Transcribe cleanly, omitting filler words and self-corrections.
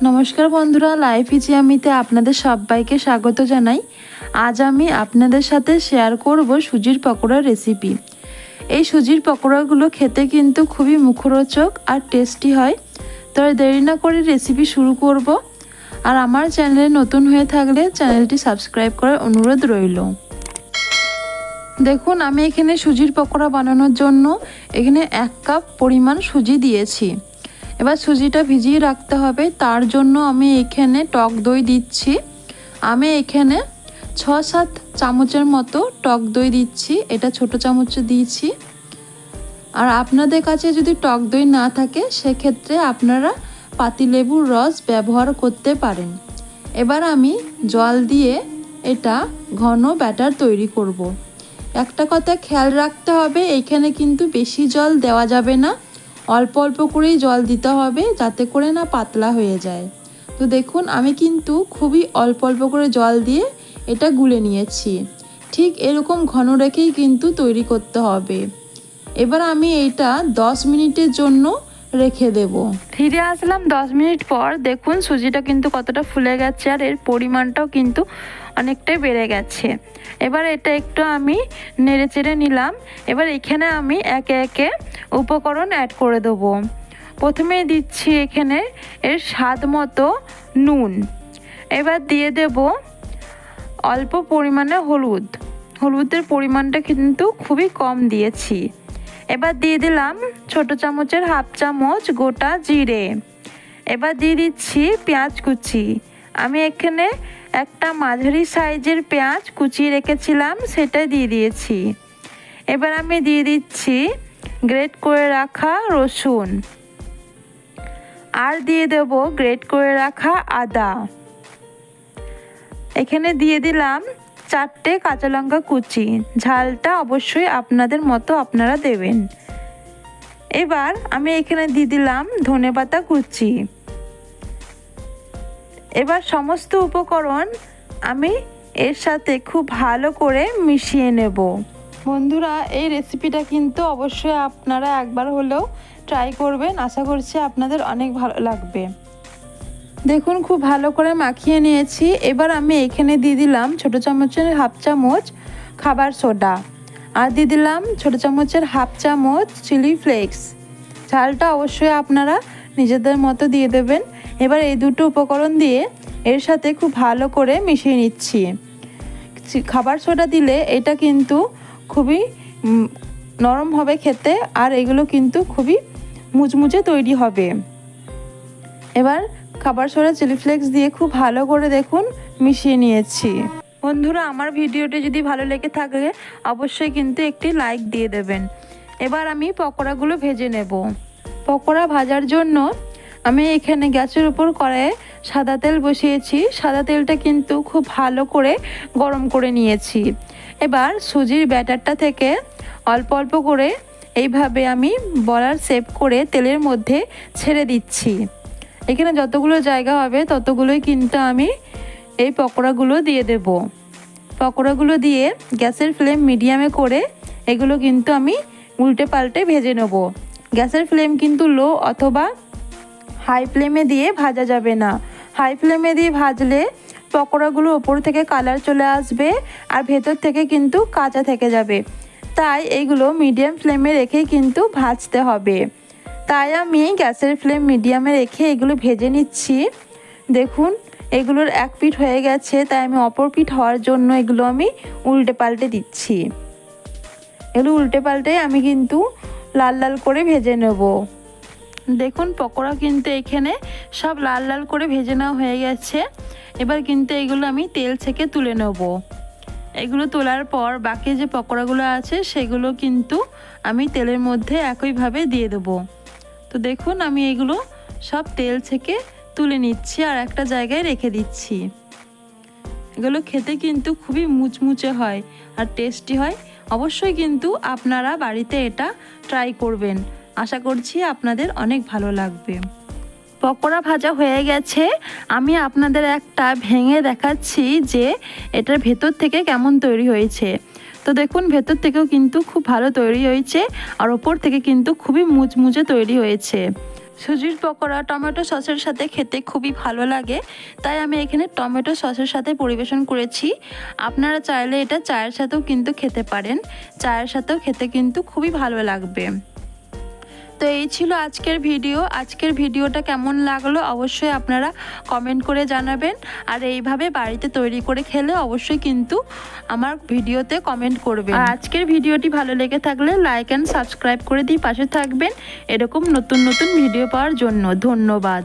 নমস্কার বন্ধুরা, life easy আমিতে আপনাদের সবাইকে স্বাগত জানাই। আজ আমি আপনাদের সাথে শেয়ার করব সুজির পকোড়ার রেসিপি। এই সুজির পকোড়াগুলো খেতে কিন্তু খুবই মুখরোচক আর টেস্টি হয়। তো দেরি না করে রেসিপি শুরু করব। আর আমার চ্যানেলে নতুন হয়ে থাকলে চ্যানেলটি সাবস্ক্রাইব করার অনুরোধ রইল। দেখুন, আমি এখানে সুজির পকোড়া বানানোর জন্য এখানে 1 কাপ পরিমাণ সুজি দিয়েছি। এবার সুজিটা ভিজিয়ে রাখতে হবে, তার জন্য আমি এখানে টক দই দিচ্ছি। আমি এখানে 6-7 চামচের মতো টক দই দিচ্ছি, এটা ছোট চামচে দিয়েছি। আর আপনাদের কাছে যদি টক দই না থাকে সেক্ষেত্রে আপনারা পাতিলেবুর রস ব্যবহার করতে পারেন। এবার আমি জল দিয়ে এটা ঘন ব্যাটার তৈরি করব। একটা কথা খেয়াল রাখতে হবে, এখানে কিন্তু বেশি জল দেওয়া যাবে না, অল্প অল্প করেই জল দিতে হবে যাতে করে না পাতলা হয়ে যায়। তো দেখুন, আমি কিন্তু খুবই অল্প অল্প করে জল দিয়ে এটা গুলে নিয়েছি। ঠিক এরকম ঘন রেখেই কিন্তু তৈরি করতে হবে। এবার আমি এইটা 10 মিনিটের জন্য রেখে দেব। ফিরে আসলাম 10 মিনিট পর। দেখুন সুজিটা কিন্তু কতটা ফুলে গেছে আর এর পরিমাণটাও কিন্তু অনেকটাই বেড়ে গেছে। এবার এটা একটু আমি নেড়ে চেড়ে নিলাম। এবার এখানে আমি একে একে উপকরণ অ্যাড করে দেবো। প্রথমেই দিচ্ছি এখানে এর স্বাদ মতো নুন। এবার দিয়ে দেব অল্প পরিমাণে হলুদ। হলুদের পরিমাণটা কিন্তু খুবই কম দিয়েছি। এবার দিয়ে দিলাম ছোট চামচের 1/2 চামচ গোটা জিরে। এবার দিয়ে দিচ্ছি পেঁয়াজ কুচি। আমি এখানে একটা মাঝারি সাইজের পেঁয়াজ কুচিয়ে রেখেছিলাম, সেটা দিয়ে দিয়েছি। এবার আমি দিয়ে দিচ্ছি গ্রেট করে রাখা রসুন, আর দিয়ে দেব গ্রেট করে রাখা আদা। এখানে দিয়ে দিলাম 4টে কাঁচা লঙ্কা কুচি। ঝালটা অবশ্যই আপনাদের মতো আপনারা দেবেন। এবার আমি এখানে দিয়ে দিলাম ধনেপাতা কুচি। এবার সমস্ত উপকরণ আমি এর সাথে খুব ভালো করে মিশিয়ে নেব। বন্ধুরা, এই রেসিপিটা কিন্তু অবশ্যই আপনারা একবার হলেও ট্রাই করবেন। আশা করছি আপনাদের অনেক ভালো লাগবে। দেখুন, খুব ভালো করে মাখিয়ে নিয়েছি। এবার আমি এখানে দিয়ে দিলাম ছোট চামচের 1/2 চামচ খাবার সোডা, আর দিয়ে দিলাম ছোট চামচের 1/2 চামচ চিলি ফ্লেক্স। ঝালটা অবশ্যই আপনারা নিজেদের মতো দিয়ে দেবেন। এবার এই দুটো উপকরণ দিয়ে এর সাথে খুব ভালো করে মিশিয়ে নিচ্ছি। খাবার সোডা দিলে এটা কিন্তু খুবই নরম হবে খেতে, আর এগুলো কিন্তু খুবই মুচমুচে তৈরি হবে। এবার খাবার সোডা চিলি ফ্লেক্স দিয়ে খুব ভালো করে দেখুন মিশিয়ে নিয়েছি। বন্ধুরা, আমার ভিডিওটি যদি ভালো লেগে থাকে অবশ্যই কিন্তু একটি লাইক দিয়ে দেবেন। এবার আমি পকোড়াগুলো ভেজে নেব। পকোড়া ভাজার জন্য আমি এখানে গ্যাসের উপর কড়াইয়ে সাদা তেল বসিয়েছি। সাদা তেলটা কিন্তু খুব ভালো করে গরম করে নিয়েছি। এবার সুজির ব্যাটারটা থেকে অল্প অল্প করে এইভাবে আমি বলার শেপ করে তেলের মধ্যে ছেড়ে দিচ্ছি। এখানে যতগুলো জায়গা হবে ততগুলোই কিন্তু আমি এই পকোড়াগুলো দিয়ে দেব। পকোড়াগুলো দিয়ে গ্যাসের ফ্লেম মিডিয়ামে করে এগুলো কিন্তু আমি উল্টে পাল্টে ভেজে নেব। গ্যাসের ফ্লেম কিন্তু লো অথবা হাই ফ্লেমে দিয়ে ভাজা যাবে না। হাই ফ্লেমে দিয়ে ভাজলে পকোড়াগুলো ওপর থেকে কালার চলে আসবে আর ভেতর থেকে কিন্তু কাঁচা থেকে যাবে। তাই এইগুলো মিডিয়াম ফ্লেমে রেখেই কিন্তু ভাজতে হবে। তাই আমি গ্যাসের ফ্লেম মিডিয়ামে রেখে এগুলো ভেজে নিচ্ছি। দেখুন, এগুলোর এক পিঠ হয়ে গেছে, তাই আমি অপর পিঠ হওয়ার জন্য এগুলো আমি উল্টে পাল্টে দিচ্ছি। এগুলো উল্টে পাল্টে আমি কিন্তু লাল লাল করে ভেজে নেব। দেখুন, পকোড়া কিন্তু এখানে সব লাল লাল করে ভেজে নেওয়া হয়ে গেছে। এবার কিন্তু এগুলো আমি তেল থেকে তুলে নেব। এগুলো তোলার পর বাকি যে পকোড়াগুলো আছে সেগুলো কিন্তু আমি তেলের মধ্যে একইভাবে দিয়ে দেব। তো দেখুন, আমি এগুলো সব তেল থেকে তুলে নিচ্ছি আর একটা জায়গায় রেখে দিচ্ছি। এগুলো খেতে কিন্তু খুবই মুচমুচে হয় আর টেস্টি হয়। অবশ্যই কিন্তু আপনারা বাড়িতে এটা ট্রাই করবেন। আশা করছি আপনাদের অনেক ভালো লাগবে। পকোড়া ভাজা হয়ে গেছে। আমি আপনাদের একটা ভেঙে দেখাচ্ছি যে এটার ভেতর থেকে কেমন তৈরি হয়েছে। তো দেখুন, ভেতর থেকেও কিন্তু খুব ভালো তৈরি হয়েছে আর ওপর থেকে কিন্তু খুবই মুচমুচে তৈরি হয়েছে। সুজির পকোড়া টমেটো সসের সাথে খেতে খুবই ভালো লাগে, তাই আমি এখানে টমেটো সসের সাথে পরিবেশন করেছি। আপনারা চাইলে এটা চায়ের সাথেও কিন্তু খেতে পারেন, চায়ের সাথেও খেতে কিন্তু খুবই ভালো লাগবে। তো এই ছিল আজকের ভিডিও। আজকের ভিডিওটা কেমন লাগলো অবশ্যই আপনারা কমেন্ট করে জানাবেন, আর এইভাবে বাড়িতে তৈরি করে খেলে অবশ্যই কিন্তু আমার ভিডিওতে কমেন্ট করবেন। আর আজকের ভিডিওটি ভালো লেগে থাকলে লাইক অ্যান্ড সাবস্ক্রাইব করে দিয়ে পাশে থাকবেন এরকম নতুন নতুন ভিডিও পাওয়ার জন্য। ধন্যবাদ।